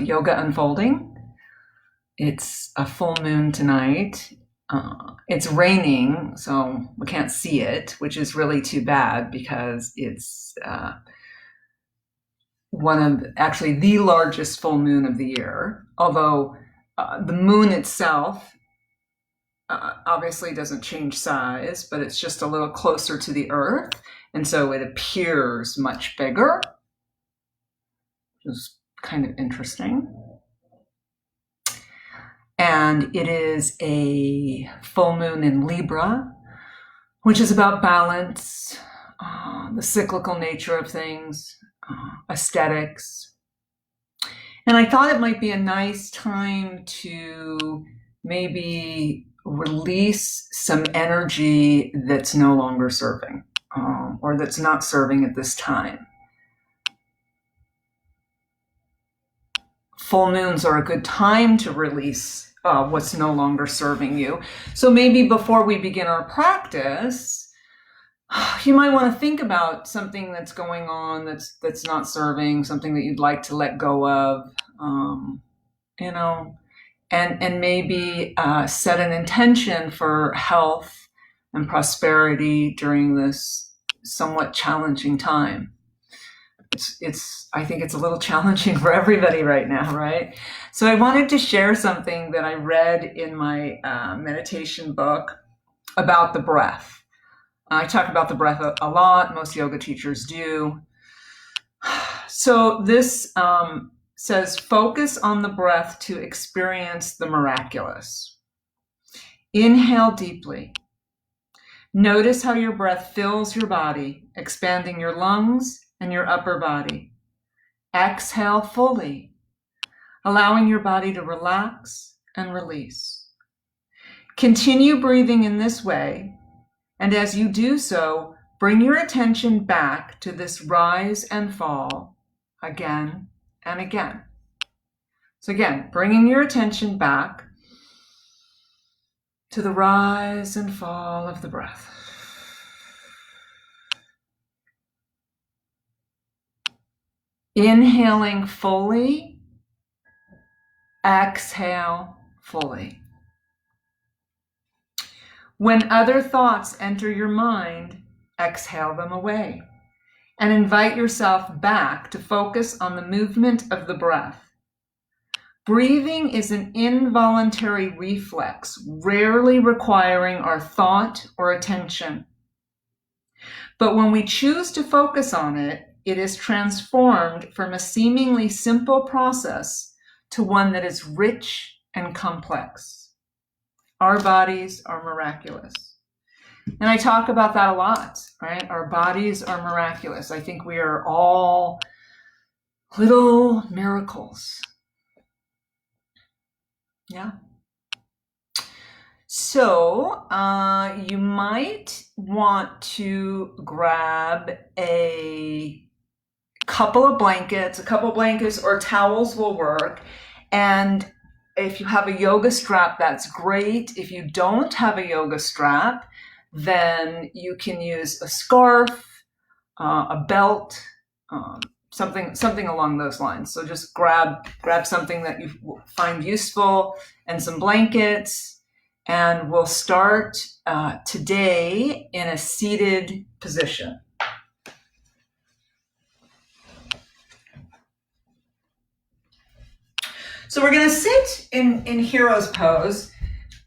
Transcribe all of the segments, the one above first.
yoga unfolding. It's a full moon tonight. It's raining, so we can't see it, which is really too bad because it's one of actually the largest full moon of the year. Although the moon itself obviously doesn't change size, but it's just a little closer to the earth, and so it appears much bigger, which is kind of interesting. And it is a full moon in Libra, which is about balance, the cyclical nature of things, aesthetics. And I thought it might be a nice time to maybe release some energy that's no longer serving, or that's not serving at this time. Full moons are a good time to release what's no longer serving you. So maybe before we begin our practice, you might want to think about something that's going on that's not serving, something that you'd like to let go of, and maybe set an intention for health and prosperity during this somewhat challenging time. I think it's a little challenging for everybody right now, right? So I wanted to share something that I read in my meditation book about the breath. I talk about the breath a lot. Most yoga teachers do. So this says, focus on the breath to experience the miraculous. Inhale deeply. Notice how your breath fills your body, expanding your lungs and your upper body. Exhale fully, allowing your body to relax and release. Continue breathing in this way, and as you do so, bring your attention back to this rise and fall again and again. So again, bringing your attention back to the rise and fall of the breath. Inhaling fully, exhale fully. When other thoughts enter your mind, exhale them away and invite yourself back to focus on the movement of the breath. Breathing is an involuntary reflex, rarely requiring our thought or attention. But when we choose to focus on it, it is transformed from a seemingly simple process to one that is rich and complex. Our bodies are miraculous. And I talk about that a lot, right? Our bodies are miraculous. I think we are all little miracles. Yeah. So you might want to grab a couple of blankets or towels will work. And if you have a yoga strap, that's great. If you don't have a yoga strap, then you can use a scarf, a belt, something along those lines. So just grab something that you find useful and some blankets. And we'll start today in a seated position. So we're going to sit in hero's pose.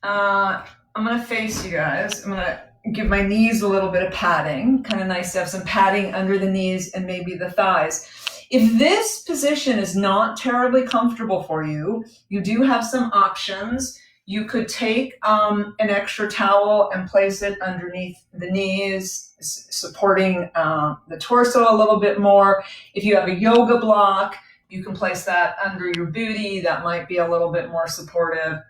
I'm going to face you guys. I'm going to give my knees a little bit of padding. Kind of nice to have some padding under the knees and maybe the thighs. If this position is not terribly comfortable for you, you do have some options. You could take an extra towel and place it underneath the knees, supporting the torso a little bit more. If you have a yoga block, you can place that under your booty. That might be a little bit more supportive.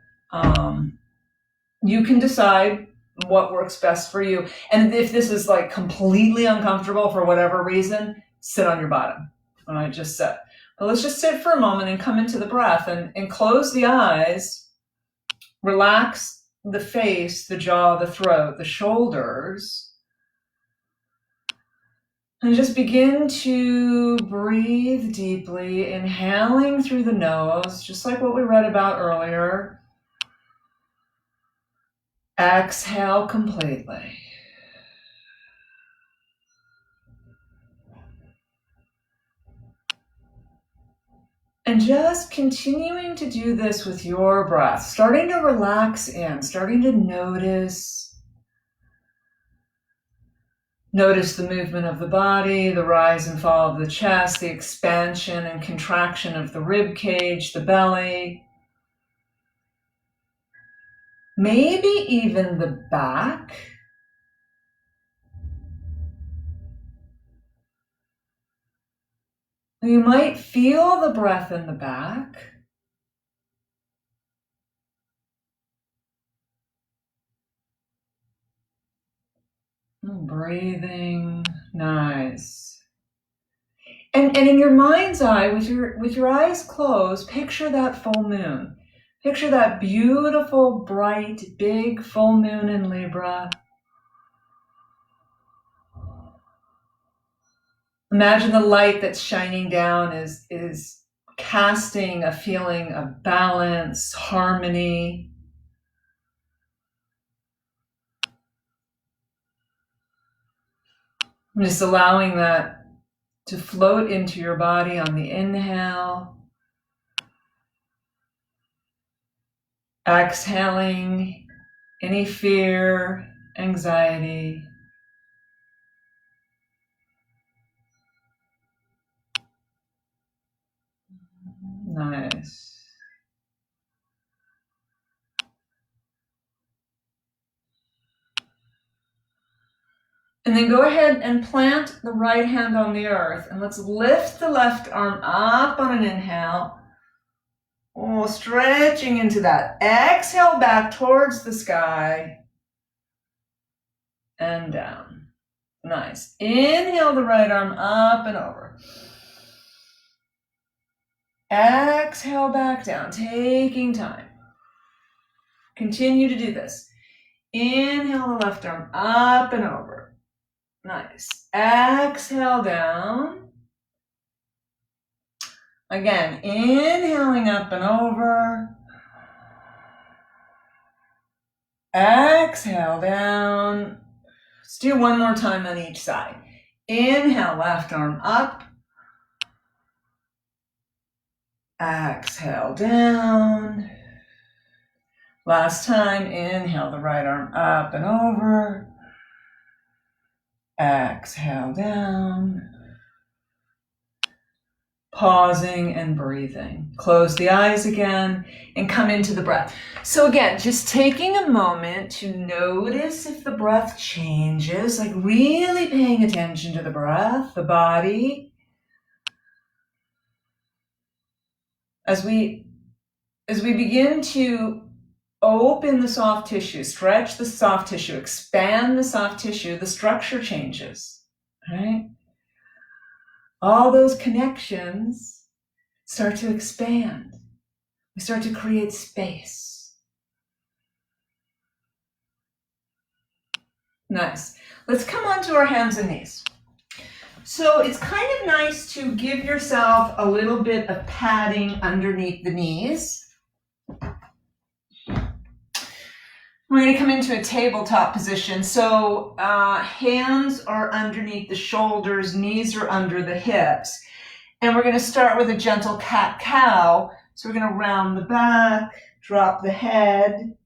You can decide what works best for you. And if this is like completely uncomfortable for whatever reason, sit on your bottom. All right, just sit. But let's just sit for a moment and come into the breath and close the eyes. Relax the face, the jaw, the throat, the shoulders. And just begin to breathe deeply, inhaling through the nose, just like what we read about earlier. Exhale completely. And just continuing to do this with your breath, starting to relax in, starting to notice the movement of the body, the rise and fall of the chest, the expansion and contraction of the rib cage, the belly, maybe even the back. You might feel the breath in the back. Breathing, nice. And in your mind's eye, with your eyes closed, picture that full moon. Picture that beautiful, bright, big full moon in Libra. Imagine the light that's shining down is casting a feeling of balance, harmony. I'm just allowing that to float into your body on the inhale. Exhaling any fear, anxiety. Nice. And then go ahead and plant the right hand on the earth. And let's lift the left arm up on an inhale. Oh, stretching into that. Exhale back towards the sky. And down. Nice. Inhale the right arm up and over. Exhale back down, taking time. Continue to do this. Inhale the left arm up and over. Nice. Exhale down. Again, inhaling up and over. Exhale down. Let's do one more time on each side. Inhale, left arm up. Exhale down. Last time, inhale the right arm up and over. Exhale down. Pausing and breathing. Close the eyes again and come into the breath. So again, just taking a moment to notice if the breath changes, like really paying attention to the breath, the body. As we begin to open the soft tissue, stretch the soft tissue, expand the soft tissue, the structure changes, right? All those connections start to expand. We start to create space. Nice. Let's come onto our hands and knees. So it's kind of nice to give yourself a little bit of padding underneath the knees. We're going to come into a tabletop position. So hands are underneath the shoulders, knees are under the hips. And we're going to start with a gentle cat-cow. So we're going to round the back, drop the head,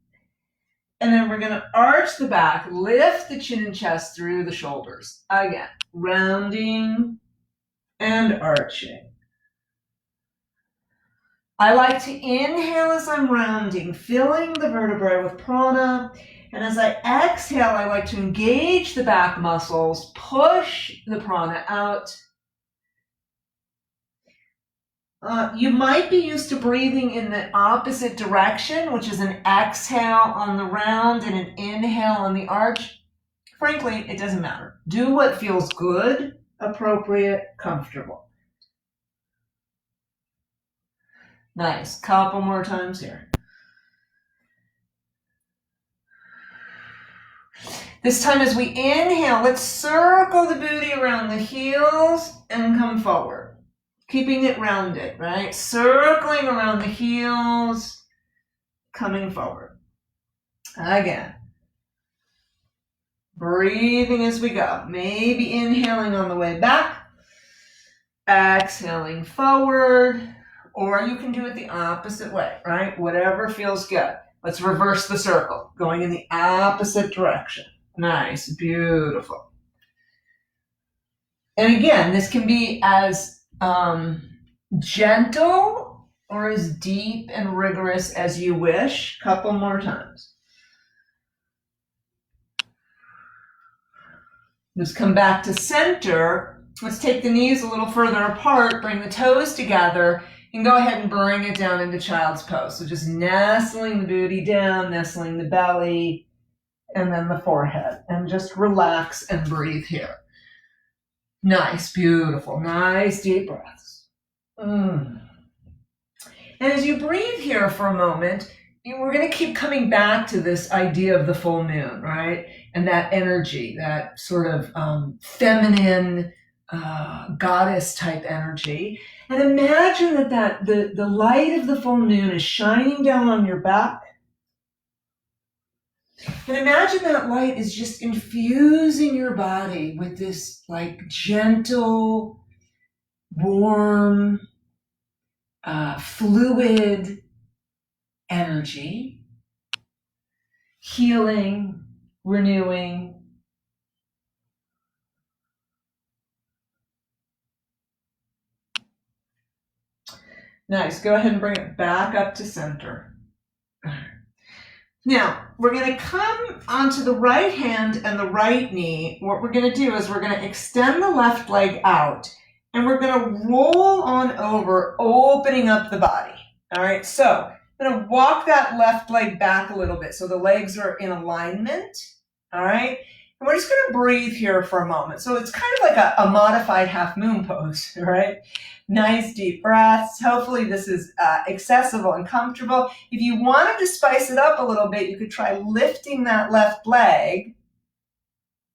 and then we're going to arch the back, lift the chin and chest through the shoulders. Again, rounding and arching. I like to inhale as I'm rounding, filling the vertebrae with prana. And as I exhale, I like to engage the back muscles, push the prana out. You might be used to breathing in the opposite direction, which is an exhale on the round and an inhale on the arch. Frankly, it doesn't matter. Do what feels good, appropriate, comfortable. Nice. Couple more times here. This time as we inhale, let's circle the booty around the heels and come forward. Keeping it rounded, right? Circling around the heels, coming forward. Again. Breathing as we go. Maybe inhaling on the way back. Exhaling forward. Or you can do it the opposite way, right? Whatever feels good. Let's reverse the circle. Going in the opposite direction. Nice. Beautiful. And again, this can be as gentle or as deep and rigorous as you wish. Couple more times. Just come back to center. Let's take the knees a little further apart, bring the toes together, and go ahead and bring it down into child's pose. So just nestling the booty down, nestling the belly, and then the forehead. And just relax and breathe here. Nice, beautiful, nice deep breaths. And as you breathe here for a moment, we're going to keep coming back to this idea of the full moon, right? And that energy, that sort of feminine goddess type energy. And imagine that the light of the full moon is shining down on your back. And imagine that light is just infusing your body with this like gentle, warm, fluid energy, healing, renewing. Nice. Go ahead and bring it back up to center. Now, we're going to come onto the right hand and the right knee. What we're going to do is we're going to extend the left leg out, and we're going to roll on over, opening up the body. All right, so I'm going to walk that left leg back a little bit so the legs are in alignment. All right, and we're just going to breathe here for a moment. So it's kind of like a modified half moon pose, all right? Nice deep breaths. Hopefully this is accessible and comfortable. If you wanted to spice it up a little bit, you could try lifting that left leg.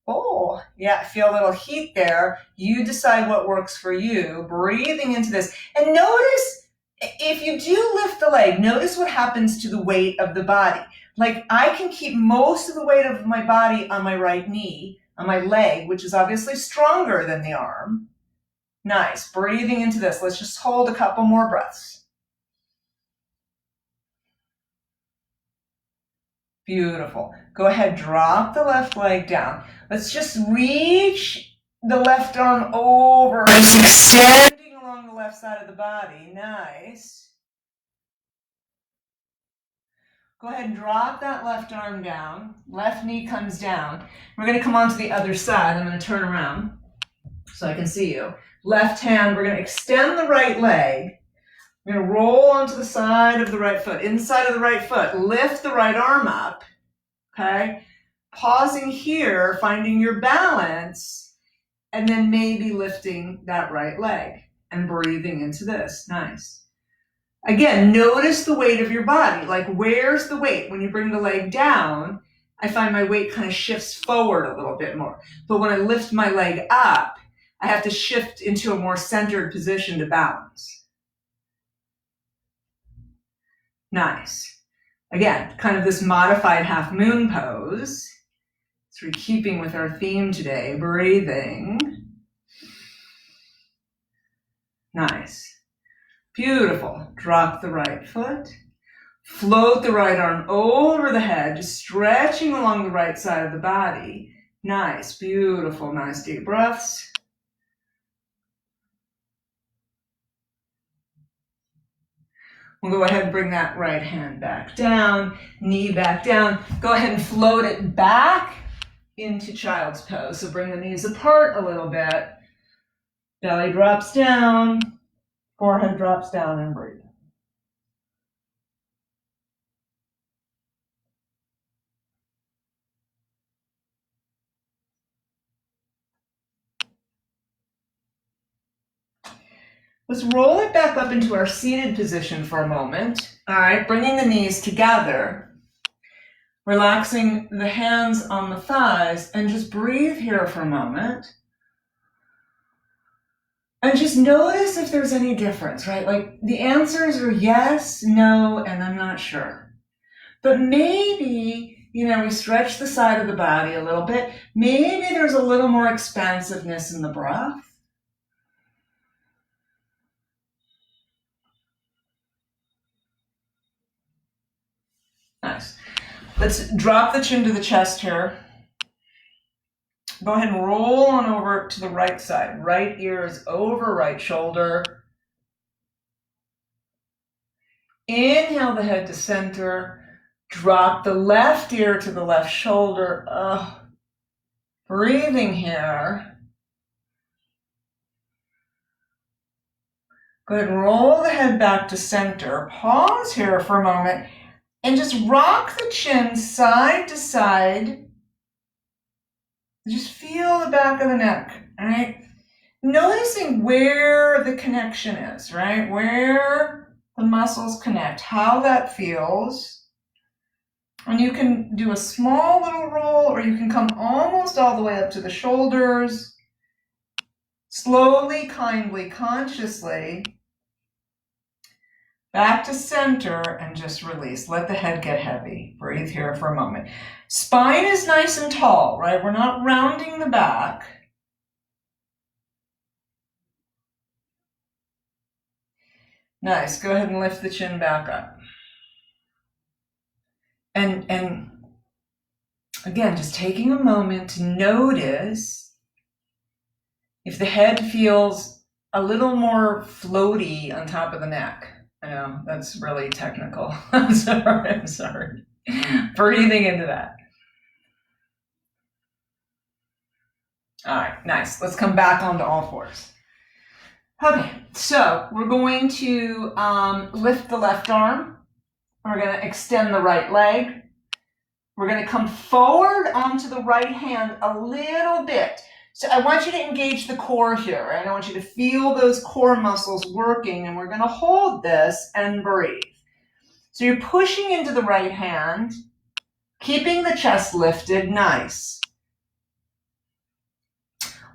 Oh, yeah, feel a little heat there. You decide what works for you. Breathing into this. And notice, if you do lift the leg, notice what happens to the weight of the body. Like I can keep most of the weight of my body on my right knee, on my leg, which is obviously stronger than the arm. Nice. Breathing into this. Let's just hold a couple more breaths. Beautiful. Go ahead, drop the left leg down. Let's just reach the left arm over. It's extending along the left side of the body. Nice. Go ahead and drop that left arm down. Left knee comes down. We're going to come on to the other side. I'm going to turn around so I can see you. Left hand, we're going to extend the right leg. We're going to roll onto the side of the right foot, inside of the right foot. Lift the right arm up, okay? Pausing here, finding your balance, and then maybe lifting that right leg and breathing into this. Nice. Again, notice the weight of your body. Like, where's the weight? When you bring the leg down, I find my weight kind of shifts forward a little bit more. But when I lift my leg up, I have to shift into a more centered position to balance. Nice. Again, kind of this modified half moon pose. So we're keeping with our theme today, breathing. Nice. Beautiful. Drop the right foot. Float the right arm over the head, just stretching along the right side of the body. Nice. Beautiful. Nice deep breaths. We'll go ahead and bring that right hand back down, knee back down. Go ahead and float it back into child's pose. So bring the knees apart a little bit. Belly drops down, forehead drops down, and breathe. Let's roll it back up into our seated position for a moment. All right, bringing the knees together. Relaxing the hands on the thighs, and just breathe here for a moment. And just notice if there's any difference, right? Like the answers are yes, no, and I'm not sure. But maybe, we stretch the side of the body a little bit. Maybe there's a little more expansiveness in the breath. Nice. Let's drop the chin to the chest here. Go ahead and roll on over to the right side. Right ear is over right shoulder. Inhale the head to center. Drop the left ear to the left shoulder. Breathing here. Go ahead and roll the head back to center. Pause here for a moment and just rock the chin side to side. Just feel the back of the neck, all right? Noticing where the connection is, right? Where the muscles connect, how that feels. And you can do a small little roll, or you can come almost all the way up to the shoulders. Slowly, kindly, consciously, back to center and just release. Let the head get heavy. Breathe here for a moment. Spine is nice and tall, right? We're not rounding the back. Nice. Go ahead and lift the chin back up. And again, just taking a moment to notice if the head feels a little more floaty on top of the neck. I know, that's really technical. I'm sorry. Breathing into that. All right, nice. Let's come back onto all fours. Okay, so we're going to lift the left arm. We're going to extend the right leg. We're going to come forward onto the right hand a little bit. So I want you to engage the core here, right? I want you to feel those core muscles working, and we're going to hold this and breathe. So you're pushing into the right hand, keeping the chest lifted. Nice.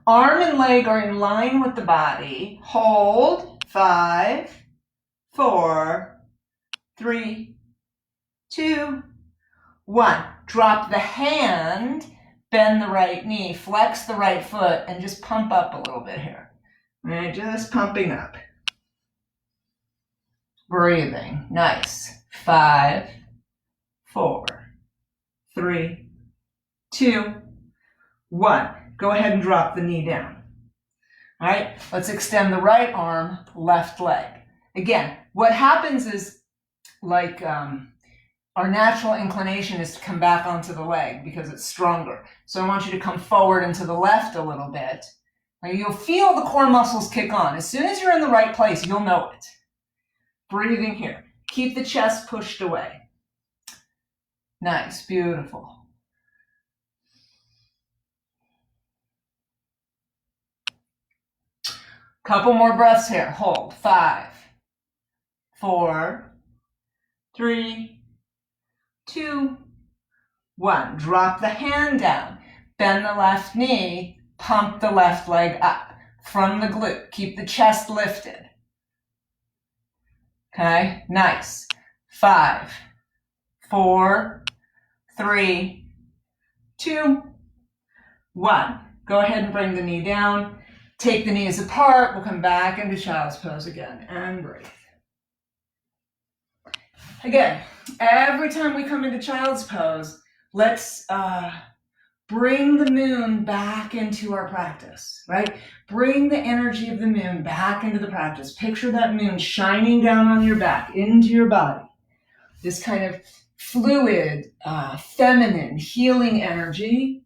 Arm and leg are in line with the body. Hold. 5, 4, 3, 2, 1. Drop the hand. Bend the right knee, flex the right foot, and just pump up a little bit here. All right, just pumping up. Breathing. Nice. 5, 4, 3, 2, 1. Go ahead and drop the knee down. All right, let's extend the right arm, left leg. Again, what happens is like our natural inclination is to come back onto the leg because it's stronger. So I want you to come forward and to the left a little bit. Now you'll feel the core muscles kick on. As soon as you're in the right place, you'll know it. Breathing here. Keep the chest pushed away. Nice, beautiful. Couple more breaths here. Hold. 5, 4, 3, 2, 1. Drop the hand down. Bend the left knee. Pump the left leg up from the glute. Keep the chest lifted. Okay, nice. 5, 4, 3, 2, 1. Go ahead and bring the knee down. Take the knees apart. We'll come back into child's pose again and breathe. Again, every time we come into child's pose, let's bring the moon back into our practice, right? Bring the energy of the moon back into the practice. Picture that moon shining down on your back, into your body. This kind of fluid, feminine, healing energy.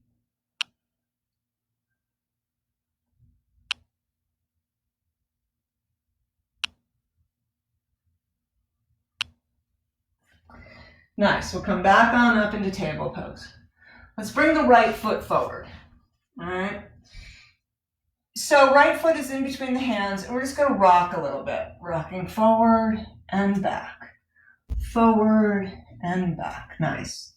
Nice. We'll come back on up into table pose. Let's bring the right foot forward. All right. So right foot is in between the hands, and we're just going to rock a little bit. Rocking forward and back. Forward and back. Nice.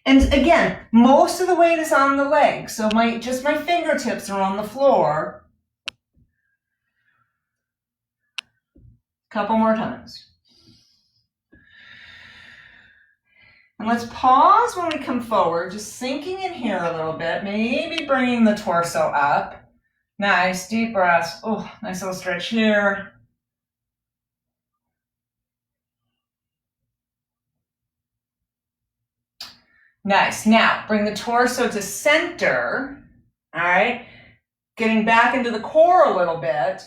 And again, most of the weight is on the legs, so just my fingertips are on the floor. Couple more times. And let's pause when we come forward, just sinking in here a little bit, maybe bringing the torso up. Nice, deep breaths. Oh, nice little stretch here. Nice. Now, bring the torso to center. All right. Getting back into the core a little bit.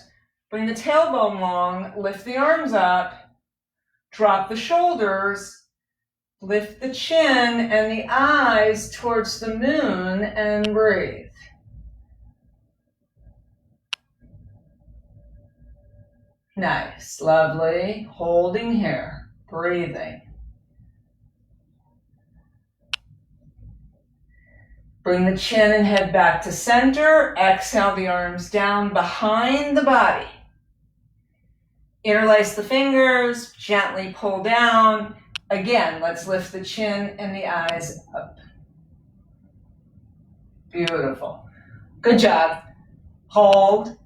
Bring the tailbone long, lift the arms up, drop the shoulders, lift the chin and the eyes towards the moon and breathe. Nice, lovely. Holding here, breathing. Bring the chin and head back to center. Exhale the arms down behind the body. Interlace the fingers, gently pull down. Again, let's lift the chin and the eyes up. Beautiful. Good job. Hold.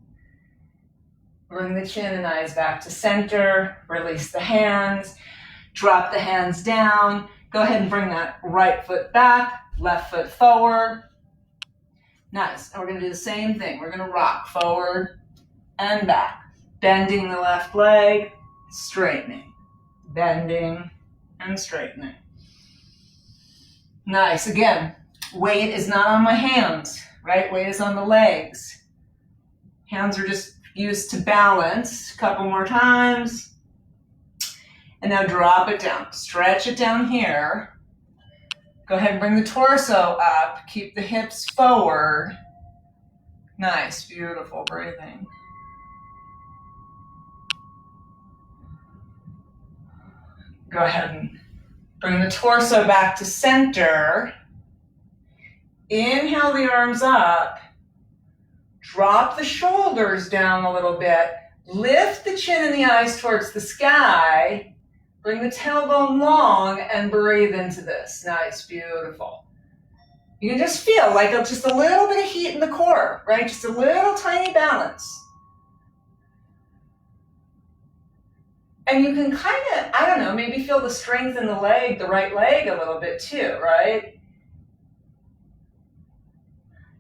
Bring the chin and eyes back to center. Release the hands. Drop the hands down. Go ahead and bring that right foot back, left foot forward. Nice. And we're going to do the same thing. We're going to rock forward and back. Bending the left leg, straightening. Bending and straightening. Nice. Again, weight is not on my hands, right? Weight is on the legs. Hands are just used to balance. A couple more times. And now drop it down. Stretch it down here. Go ahead and bring the torso up. Keep the hips forward. Nice. Beautiful breathing. Go ahead and bring the torso back to center. Inhale the arms up. Drop the shoulders down a little bit. Lift the chin and the eyes towards the sky. Bring the tailbone long and breathe into this. Nice, beautiful. You can just feel like just a little bit of heat in the core, right? Just a little tiny balance. And you can kind of, I don't know, maybe feel the strength in the leg, the right leg a little bit too, right?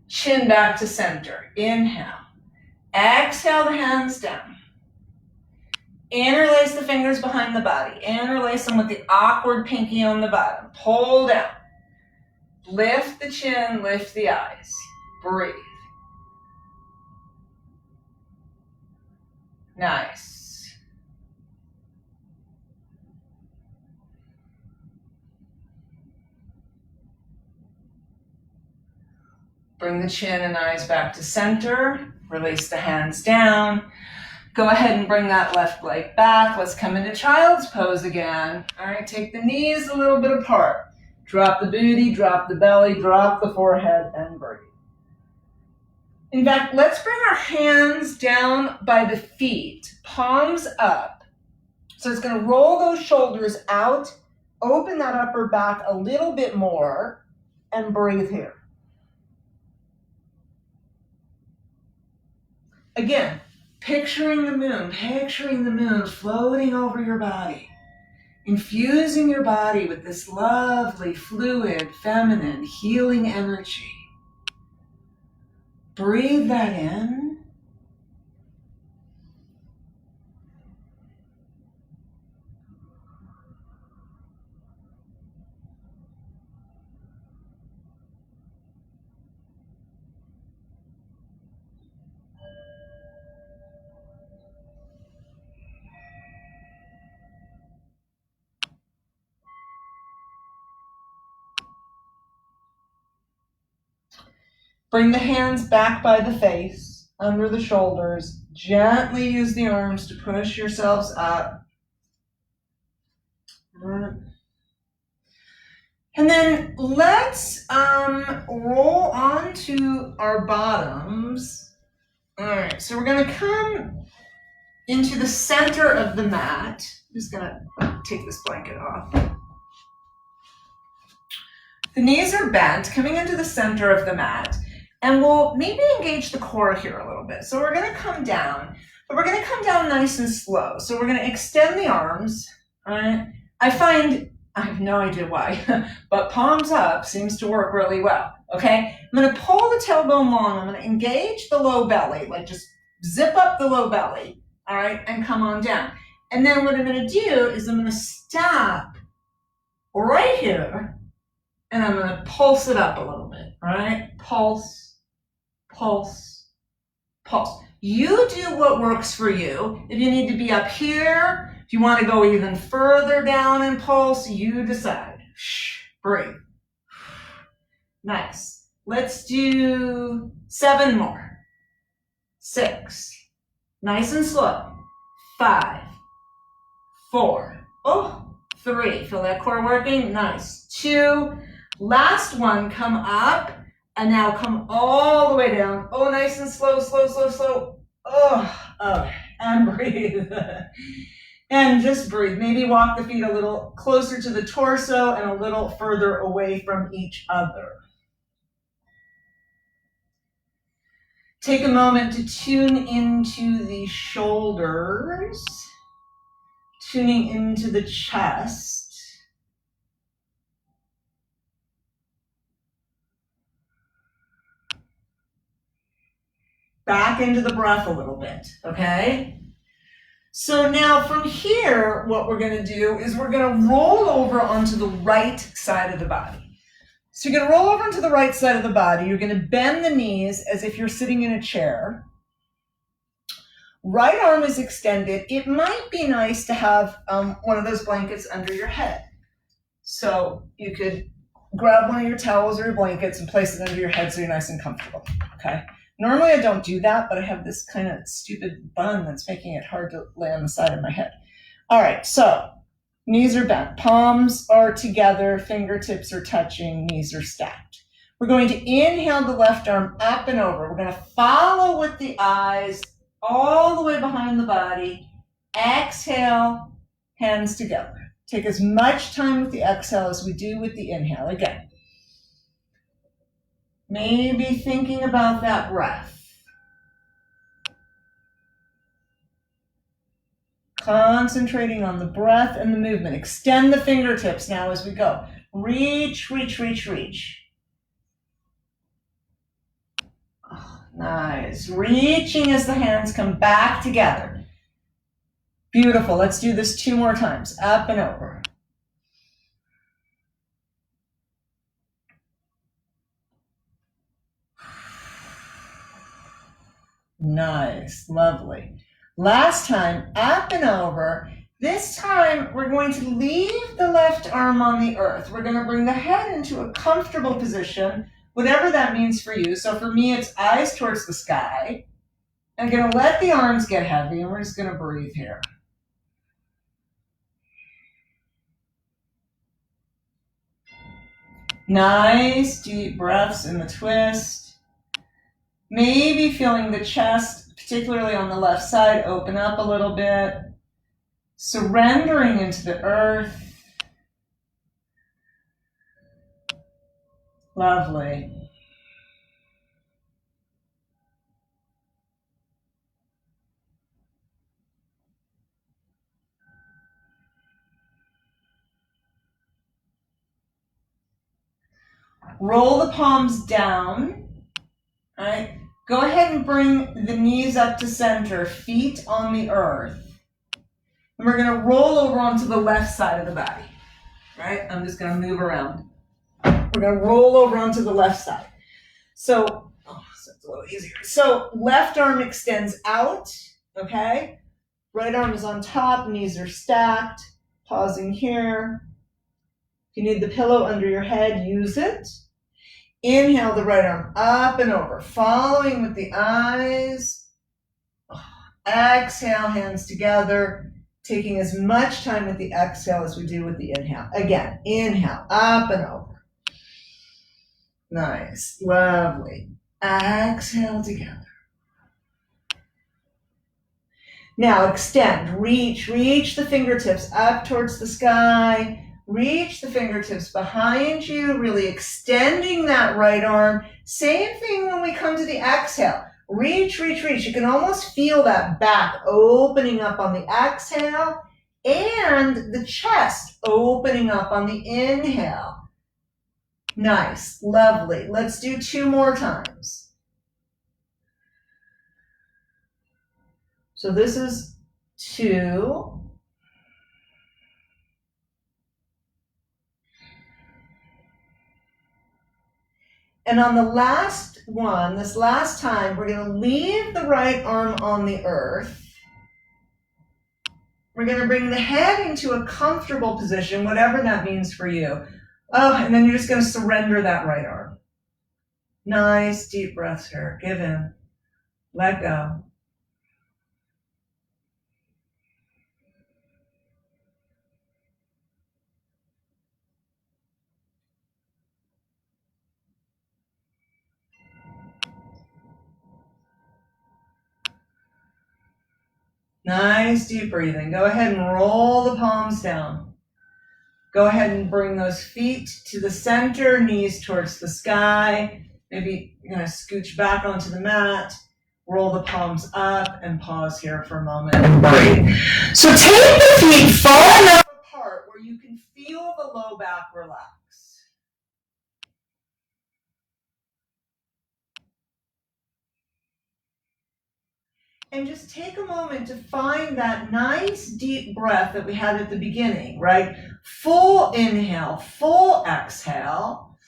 Chin back to center. Inhale. Exhale the hands down. Interlace the fingers behind the body. Interlace them with the awkward pinky on the bottom. Pull down. Lift the chin, lift the eyes. Breathe. Nice. Bring the chin and eyes back to center. Release the hands down. Go ahead and bring that left leg back. Let's come into child's pose again. All right, take the knees a little bit apart. Drop the booty, drop the belly, drop the forehead, and breathe. In fact, let's bring our hands down by the feet, palms up. So it's going to roll those shoulders out, open that upper back a little bit more, and breathe here. Again, picturing the moon floating over your body, infusing your body with this lovely, fluid, feminine, healing energy. Breathe that in. Bring the hands back by the face, under the shoulders. Gently use the arms to push yourselves up. And then let's roll onto our bottoms. All right, so we're going to come into the center of the mat. I'm just going to take this blanket off. The knees are bent, coming into the center of the mat, and we'll maybe engage the core here a little bit. So we're going to come down, but we're going to come down nice and slow. So we're going to extend the arms, all right? I have no idea why, but palms up seems to work really well, okay? I'm going to pull the tailbone long. I'm going to engage the low belly, like just zip up the low belly, all right, and come on down. And then what I'm going to do is I'm going to stop right here, and I'm going to pulse it up a little bit, all right? Pulse, pulse, pulse. You do what works for you. If you need to be up here, if you want to go even further down and pulse, you decide. Shh, breathe. Nice. Let's do 7 more. 6. Nice and slow. 5, 4. Oh, 3. Feel that core working? Nice. 2. Last one, come up, and now come all the way down. Oh, nice and slow, slow, slow, slow. Oh, and breathe. And just breathe. Maybe walk the feet a little closer to the torso and a little further away from each other. Take a moment to tune into the shoulders, tuning into the chest. Back into the breath a little bit, okay? So now from here, what we're going to do is we're going to roll over onto the right side of the body. So you're going to roll over onto the right side of the body. You're going to bend the knees as if you're sitting in a chair. Right arm is extended. It might be nice to have one of those blankets under your head. So you could grab one of your towels or your blankets and place it under your head so you're nice and comfortable, okay? Normally I don't do that, but I have this kind of stupid bun that's making it hard to lay on the side of my head. All right, so knees are bent, palms are together, fingertips are touching, knees are stacked. We're going to inhale the left arm up and over. We're going to follow with the eyes all the way behind the body. Exhale, hands together. Take as much time with the exhale as we do with the inhale. Again. Maybe thinking about that breath. Concentrating on the breath and the movement. Extend the fingertips now as we go. Reach, reach, reach, reach. Oh, nice. Reaching as the hands come back together. Beautiful. Let's do this 2 more times. Up and over. Nice, lovely. Last time, up and over. This time, we're going to leave the left arm on the earth. We're going to bring the head into a comfortable position, whatever that means for you. So for me, it's eyes towards the sky. I'm going to let the arms get heavy, and we're just going to breathe here. Nice, deep breaths in the twist. Maybe feeling the chest, particularly on the left side, open up a little bit. Surrendering into the earth. Lovely. Roll the palms down. All right. Go ahead and bring the knees up to center, feet on the earth. And we're going to roll over onto the left side of the body. Right? I'm just going to move around. We're going to roll over onto the left side. So it's a little easier. So left arm extends out, okay? Right arm is on top, knees are stacked. Pausing here. If you need the pillow under your head, use it. Inhale the right arm up and over, following with the eyes. Exhale, hands together, taking as much time with the exhale as we do with the inhale. Again, inhale, up and over. Nice, lovely. Exhale together. Now extend, reach the fingertips up towards the sky. Reach the fingertips behind you, really extending that right arm. Same thing when we come to the exhale. Reach, reach, reach. You can almost feel that back opening up on the exhale and the chest opening up on the inhale. Nice, lovely. Let's do 2 more times. So this is 2. And on the last one, this last time, we're going to leave the right arm on the earth. We're going to bring the head into a comfortable position, whatever that means for you. Oh, and then you're just going to surrender that right arm. Nice deep breaths here. Give in. Let go. Nice deep breathing. Go ahead and roll the palms down. Go ahead and bring those feet to the center, knees towards the sky. Maybe you're going to scooch back onto the mat. Roll the palms up and pause here for a moment and breathe. So take the feet far enough apart where you can feel the low back relax. And just take a moment to find that nice deep breath that we had at the beginning, right? Full inhale, full exhale.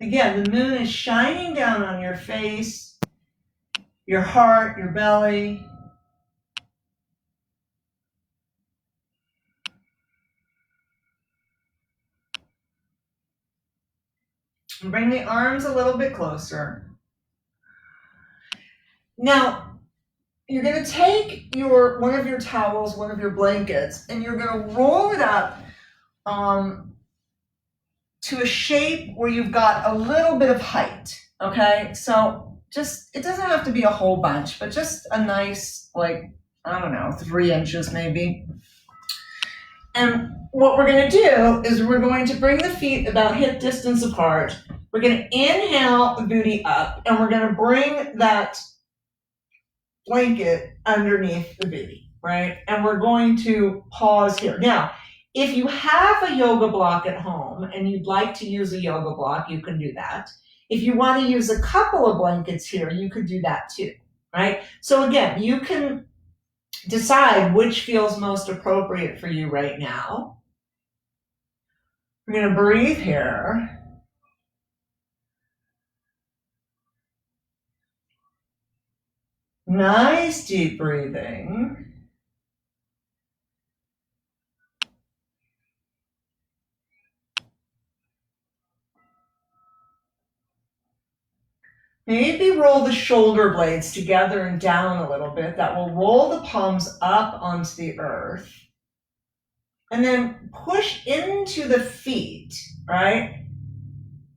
Again, the moon is shining down on your face, your heart, your belly. And bring the arms a little bit closer. Now, you're going to take one of your towels, one of your blankets, and you're going to roll it up to a shape where you've got a little bit of height, okay? So it doesn't have to be a whole bunch, but just a nice, 3 inches maybe. And what we're going to do is we're going to bring the feet about hip distance apart. We're going to inhale the booty up, and we're going to bring that blanket underneath the booty, right? And we're going to pause here. Now, if you have a yoga block at home and you'd like to use a yoga block, you can do that. If you want to use a couple of blankets here, you could do that too, right? So again, you can decide which feels most appropriate for you right now. We're going to breathe here. Nice deep breathing. Maybe roll the shoulder blades together and down a little bit. That will roll the palms up onto the earth. And then push into the feet, right?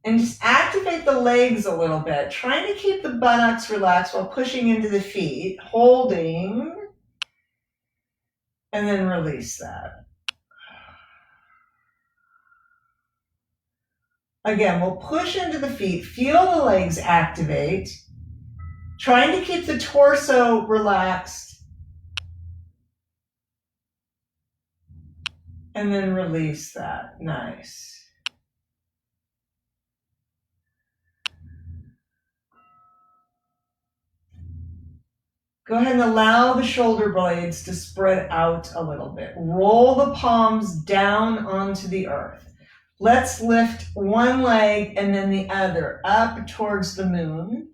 And just activate the legs a little bit, trying to keep the buttocks relaxed while pushing into the feet, holding, and then release that. Again, we'll push into the feet, feel the legs activate, trying to keep the torso relaxed, and then release that. Nice. Go ahead and allow the shoulder blades to spread out a little bit. Roll the palms down onto the earth. Let's lift one leg and then the other up towards the moon.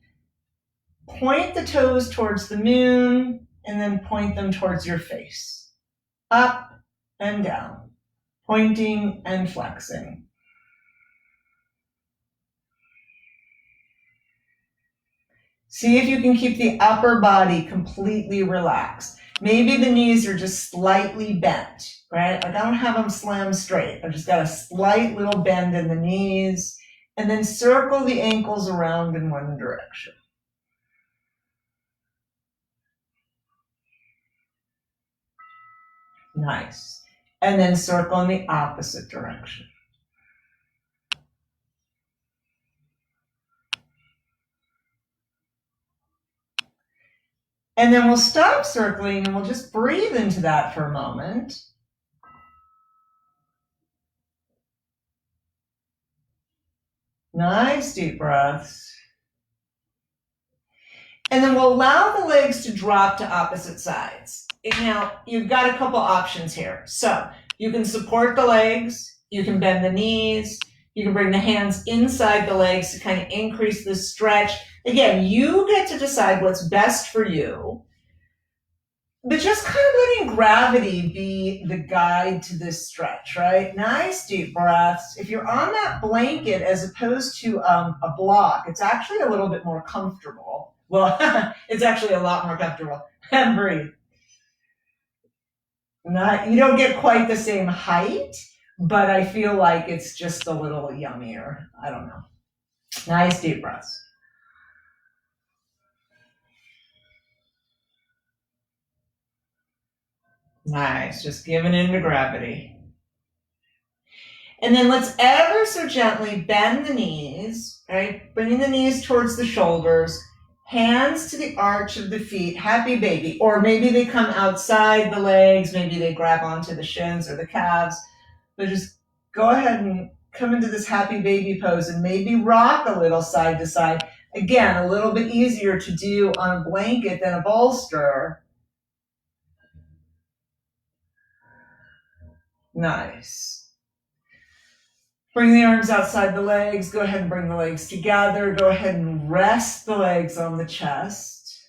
Point the toes towards the moon and then point them towards your face. Up and down, pointing and flexing. See if you can keep the upper body completely relaxed. Maybe the knees are just slightly bent, right? I don't have them slammed straight. I've just got a slight little bend in the knees, and then circle the ankles around in one direction. Nice. And then circle in the opposite direction. And then we'll stop circling and we'll just breathe into that for a moment. Nice deep breaths. And then we'll allow the legs to drop to opposite sides. Now, you've got a couple options here. So you can support the legs, you can bend the knees, you can bring the hands inside the legs to kind of increase the stretch. Again, you get to decide what's best for you. But just kind of letting gravity be the guide to this stretch, right? Nice deep breaths. If you're on that blanket as opposed to a block, it's actually a little bit more comfortable. Well, it's actually a lot more comfortable. And breathe. You don't get quite the same height, but I feel like it's just a little yummier. I don't know. Nice deep breaths. Nice, just giving in to gravity. And then let's ever so gently bend the knees, right? Bringing the knees towards the shoulders, hands to the arch of the feet, happy baby. Or maybe they come outside the legs, maybe they grab onto the shins or the calves. But just go ahead and come into this happy baby pose and maybe rock a little side to side. Again, a little bit easier to do on a blanket than a bolster. Nice. Bring the arms outside the legs. Go ahead and bring the legs together. Go ahead and rest the legs on the chest.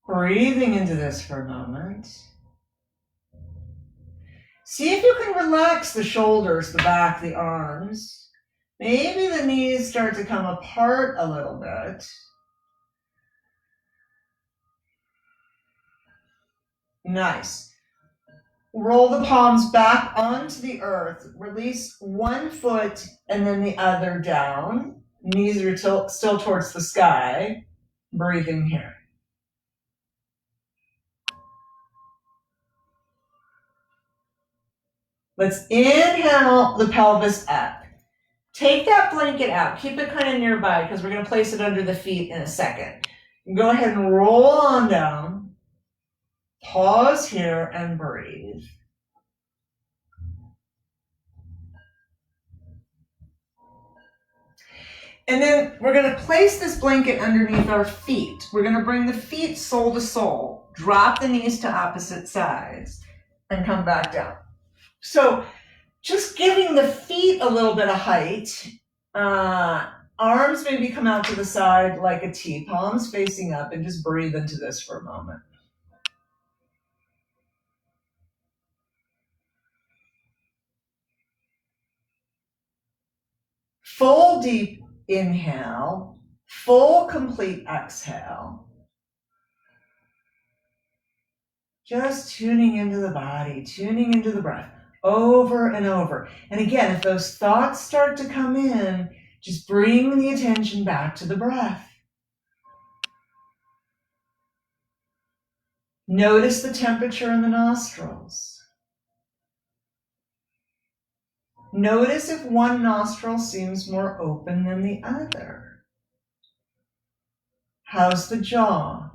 Breathing into this for a moment. See if you can relax the shoulders, the back, the arms. Maybe the knees start to come apart a little bit. Nice. Roll the palms back onto the earth. Release one foot and then the other down. Knees are still towards the sky. Breathing here. Let's inhale the pelvis up. Take that blanket out. Keep it kind of nearby because we're going to place it under the feet in a second. Go ahead and roll on down. Pause here and breathe. And then we're going to place this blanket underneath our feet. We're going to bring the feet sole to sole. Drop the knees to opposite sides and come back down. So just giving the feet a little bit of height. Arms maybe come out to the side like a T, palms facing up, and just breathe into this for a moment. Full deep inhale, full complete exhale. Just tuning into the body, tuning into the breath over and over. And again, if those thoughts start to come in, just bring the attention back to the breath. Notice the temperature in the nostrils. Notice if one nostril seems more open than the other. How's the jaw?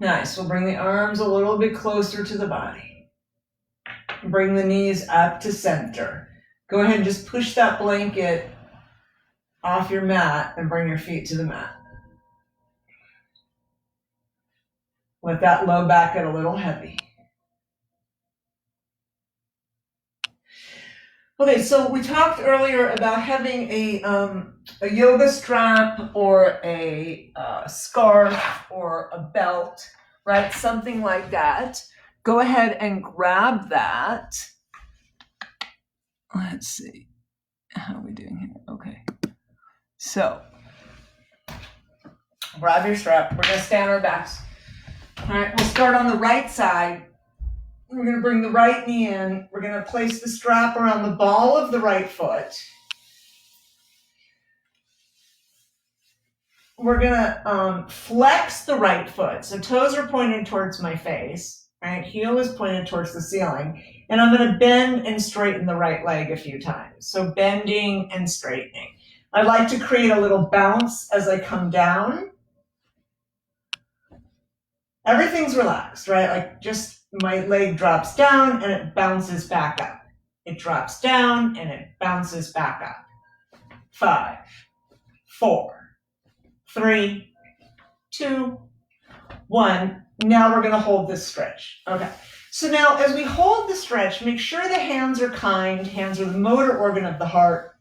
Nice. We'll bring the arms a little bit closer to the body. Bring the knees up to center. Go ahead and just push that blanket off your mat and bring your feet to the mat. Let that low back get a little heavy. Okay, so we talked earlier about having a yoga strap or a scarf or a belt, right? Something like that. Go ahead and grab that. Let's see. How are we doing here? Okay. So, grab your strap. We're going to stay on our backs. All right, we'll start on the right side. We're going to bring the right knee in. We're going to place the strap around the ball of the right foot. We're going to flex the right foot. So toes are pointed towards my face, right? Heel is pointed towards the ceiling. And I'm going to bend and straighten the right leg a few times. So bending and straightening. I like to create a little bounce as I come down. Everything's relaxed, right? Like just my leg drops down and it bounces back up. It drops down and it bounces back up. 5, 4, 3, 2, 1. Now we're going to hold this stretch. Okay. So now as we hold the stretch, make sure the hands are kind. Hands are the motor organ of the heart.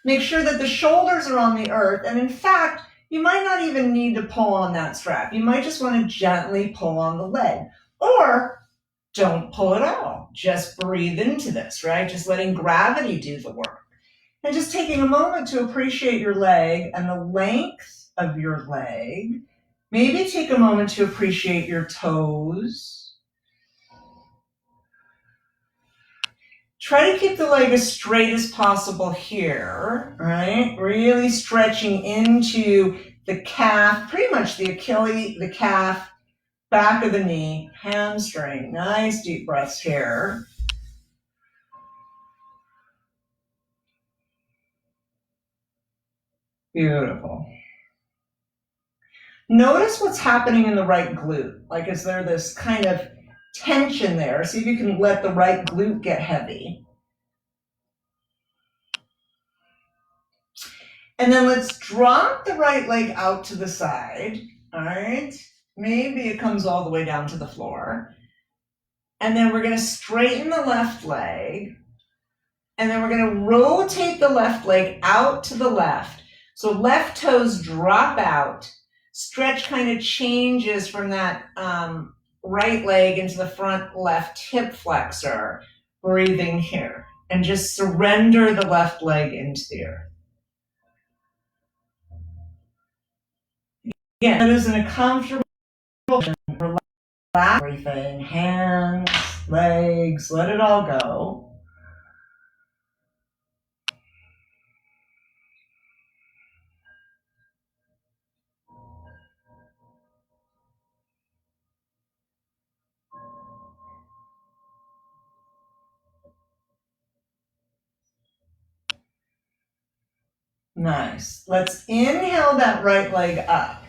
Make sure that the shoulders are on the earth. And in fact, you might not even need to pull on that strap. You might just want to gently pull on the leg. Or don't pull at all. Just breathe into this, right? Just letting gravity do the work. And just taking a moment to appreciate your leg and the length of your leg. Maybe take a moment to appreciate your toes. Try to keep the leg as straight as possible here, right? Really stretching into the calf, pretty much the Achilles, the calf, back of the knee, hamstring. Nice deep breaths here. Beautiful. Notice what's happening in the right glute. Like, is there this kind of tension there? See if you can let the right glute get heavy. And then let's drop the right leg out to the side, all right? Maybe it comes all the way down to the floor. And then we're going to straighten the left leg. And then we're going to rotate the left leg out to the left. So left toes drop out. Stretch kind of changes from that right leg into the front left hip flexor. Breathing here. And just surrender the left leg into the earth. Again, it is in a comfortable position. Relax everything. Hands, legs, let it all go. Nice. Let's inhale that right leg up.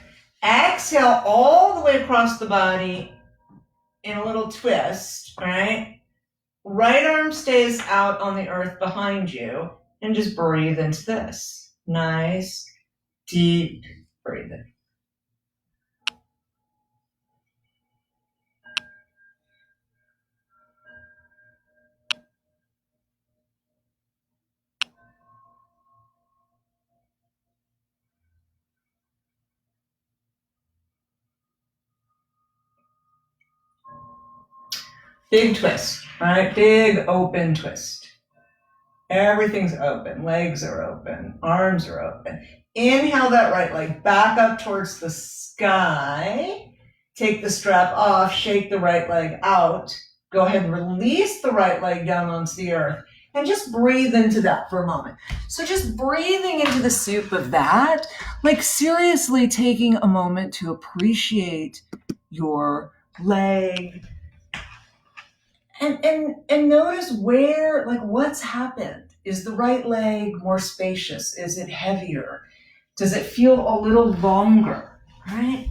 Exhale all the way across the body in a little twist, right? Right arm stays out on the earth behind you and just breathe into this. Nice, deep breathing. Big twist, right? Big open twist. Everything's open. Legs are open. Arms are open. Inhale that right leg back up towards the sky. Take the strap off. Shake the right leg out. Go ahead and release the right leg down onto the earth. And just breathe into that for a moment. So just breathing into the soup of that, like seriously taking a moment to appreciate your leg. And notice where, like, what's happened. Is the right leg more spacious? Is it heavier? Does it feel a little longer, right?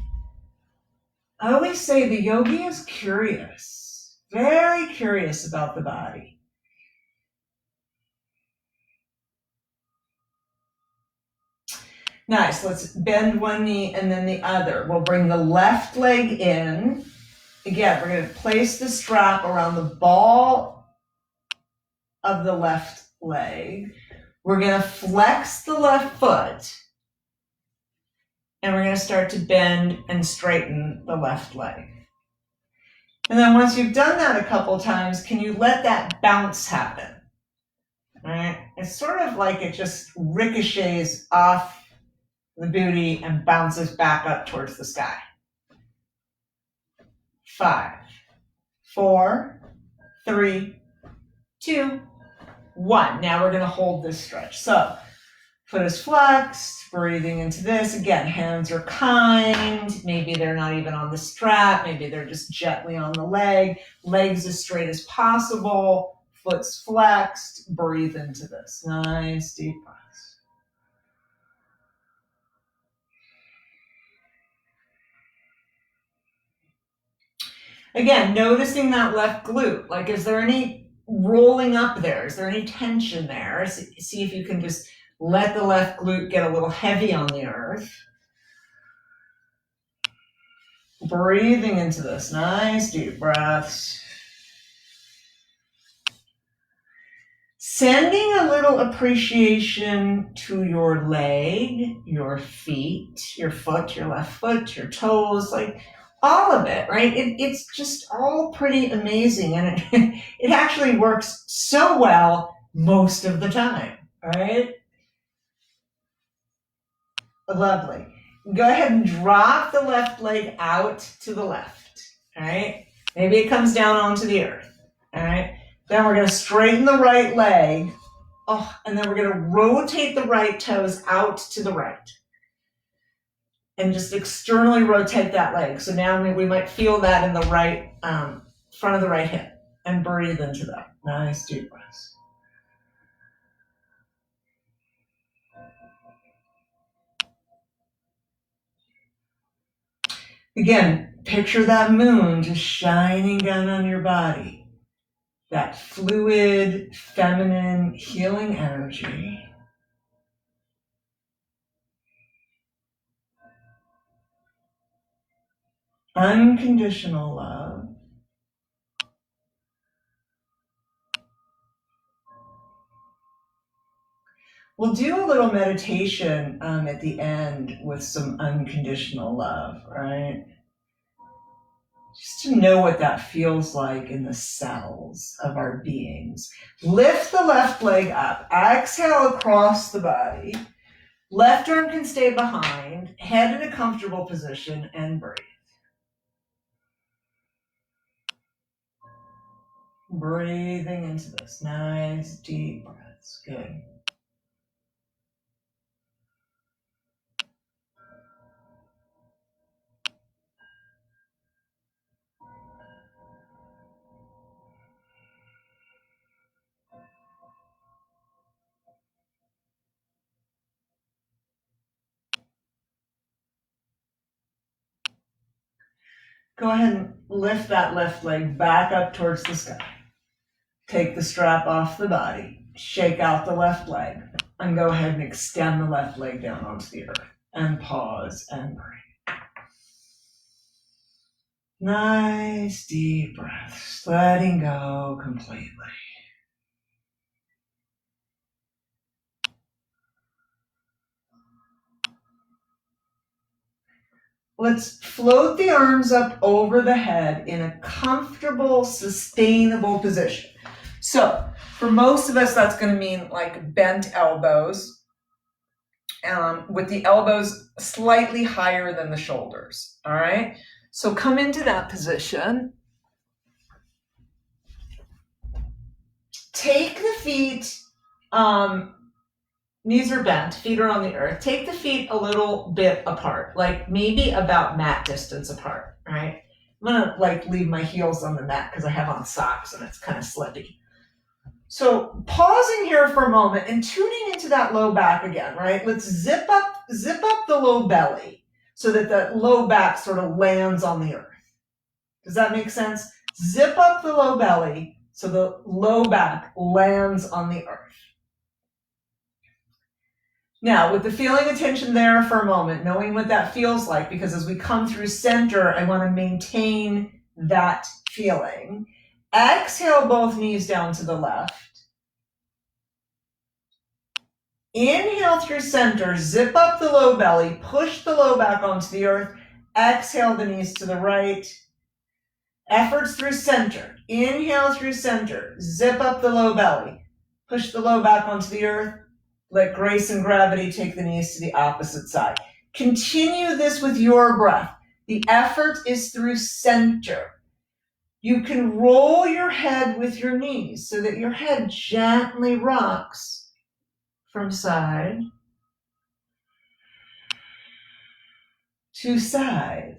I always say the yogi is curious, very curious about the body. Nice, let's bend one knee and then the other. We'll bring the left leg in. Again, we're going to place the strap around the ball of the left leg. We're going to flex the left foot. And we're going to start to bend and straighten the left leg. And then once you've done that a couple times, can you let that bounce happen? All right? It's sort of like it just ricochets off the booty and bounces back up towards the sky. 5, 4, 3, 2, 1. Now we're going to hold this stretch. So foot is flexed, breathing into this. Again, hands are kind. Maybe they're not even on the strap. Maybe they're just gently on the leg. Legs as straight as possible. Foot's flexed. Breathe into this. Nice deep breaths. Again, noticing that left glute. Like, is there any rolling up there? Is there any tension there? See if you can just let the left glute get a little heavy on the earth. Breathing into this. Nice deep breaths. Sending a little appreciation to your leg, your feet, your foot, your left foot, your toes, like all of it, right? It's just all pretty amazing, and it actually works so well most of the time, right? Lovely. Go ahead and drop the left leg out to the left, all right? Maybe it comes down onto the earth, all right? Then we're going to straighten the right leg, and then we're going to rotate the right toes out to the right. And just externally rotate that leg. So now we might feel that in the right, front of the right hip. And breathe into that. Nice deep breaths. Again, picture that moon just shining down on your body. That fluid, feminine, healing energy. Unconditional love. We'll do a little meditation at the end with some unconditional love, right? Just to know what that feels like in the cells of our beings. Lift the left leg up. Exhale across the body. Left arm can stay behind. Head in a comfortable position and breathe. Breathing into this. Nice deep breaths. Good. Go ahead and lift that left leg back up towards the sky. Take the strap off the body. Shake out the left leg. And go ahead and extend the left leg down onto the earth. And pause and breathe. Nice deep breaths. Letting go completely. Let's float the arms up over the head in a comfortable, sustainable position. So for most of us, that's going to mean like bent elbows, with the elbows slightly higher than the shoulders. All right. So come into that position. Take the feet, knees are bent, feet are on the earth. Take the feet a little bit apart, like maybe about mat distance apart, right? I'm gonna like leave my heels on the mat because I have on socks and it's kind of slippy. So pausing here for a moment and tuning into that low back again, right? Let's zip up the low belly so that the low back sort of lands on the earth. Does that make sense? Zip up the low belly so the low back lands on the earth. Now, with the feeling attention there for a moment, knowing what that feels like, because as we come through center, I want to maintain that feeling. Exhale both knees down to the left. Inhale through center, zip up the low belly, push the low back onto the earth. Exhale the knees to the right. Efforts through center. Inhale through center, zip up the low belly, push the low back onto the earth. Let grace and gravity take the knees to the opposite side. Continue this with your breath. The effort is through center. You can roll your head with your knees so that your head gently rocks from side to side.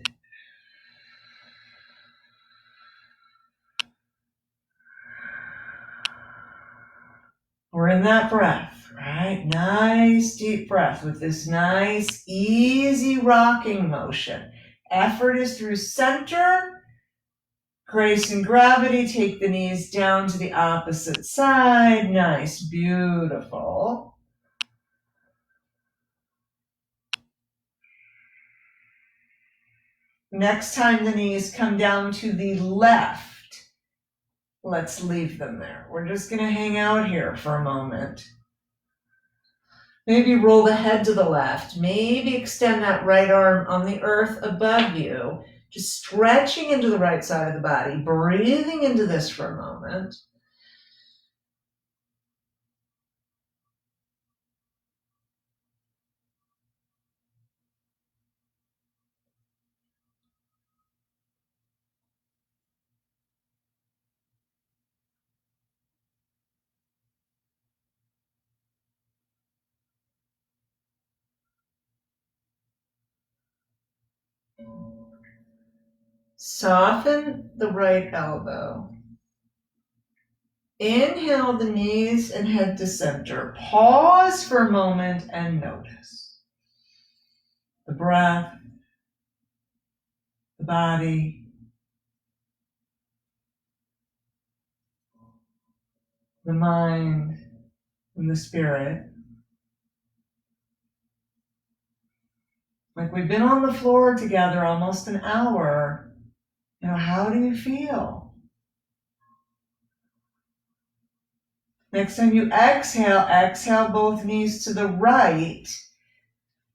We're in that breath, right? Nice deep breath with this nice easy rocking motion. Effort is through center. Grace and gravity, take the knees down to the opposite side. Nice, beautiful. Next time the knees come down to the left, let's leave them there. We're just going to hang out here for a moment. Maybe roll the head to the left. Maybe extend that right arm on the earth above you. Just stretching into the right side of the body. Breathing into this for a moment. Soften the right elbow. Inhale the knees and head to center. Pause for a moment and notice the breath, the body, the mind, and the spirit. Like we've been on the floor together almost an hour. How do you feel? Next time you exhale both knees to the right.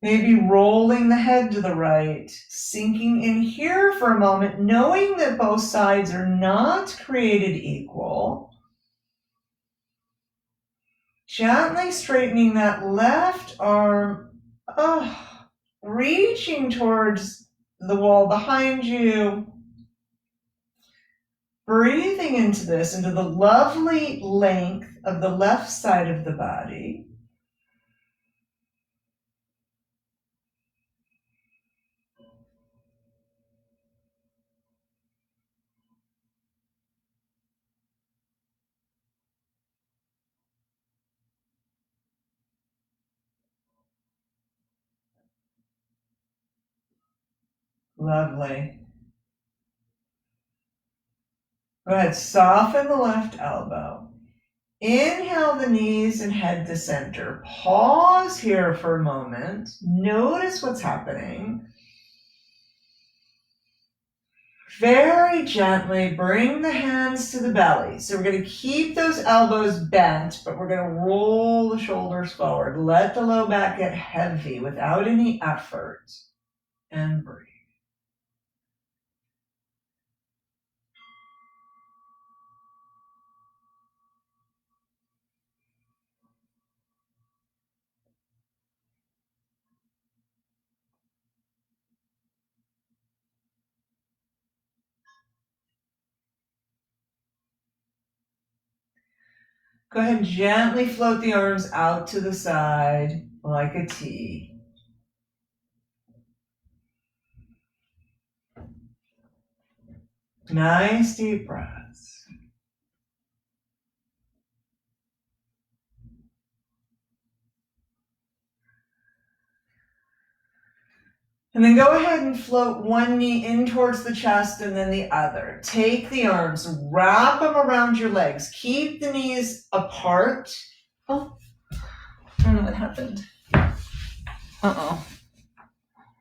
Maybe rolling the head to the right, sinking in here for a moment, knowing that both sides are not created equal. Gently straightening that left arm, reaching towards the wall behind you. Breathing into this, into the lovely length of the left side of the body. Lovely. Go ahead, soften the left elbow. Inhale the knees and head to center. Pause here for a moment. Notice what's happening. Very gently bring the hands to the belly. So we're going to keep those elbows bent, but we're going to roll the shoulders forward. Let the low back get heavy without any effort. And breathe. Go ahead and gently float the arms out to the side like a T. Nice deep breaths. And then go ahead and float one knee in towards the chest and then the other. Take the arms, wrap them around your legs. Keep the knees apart. Oh, I don't know what happened. Uh-oh.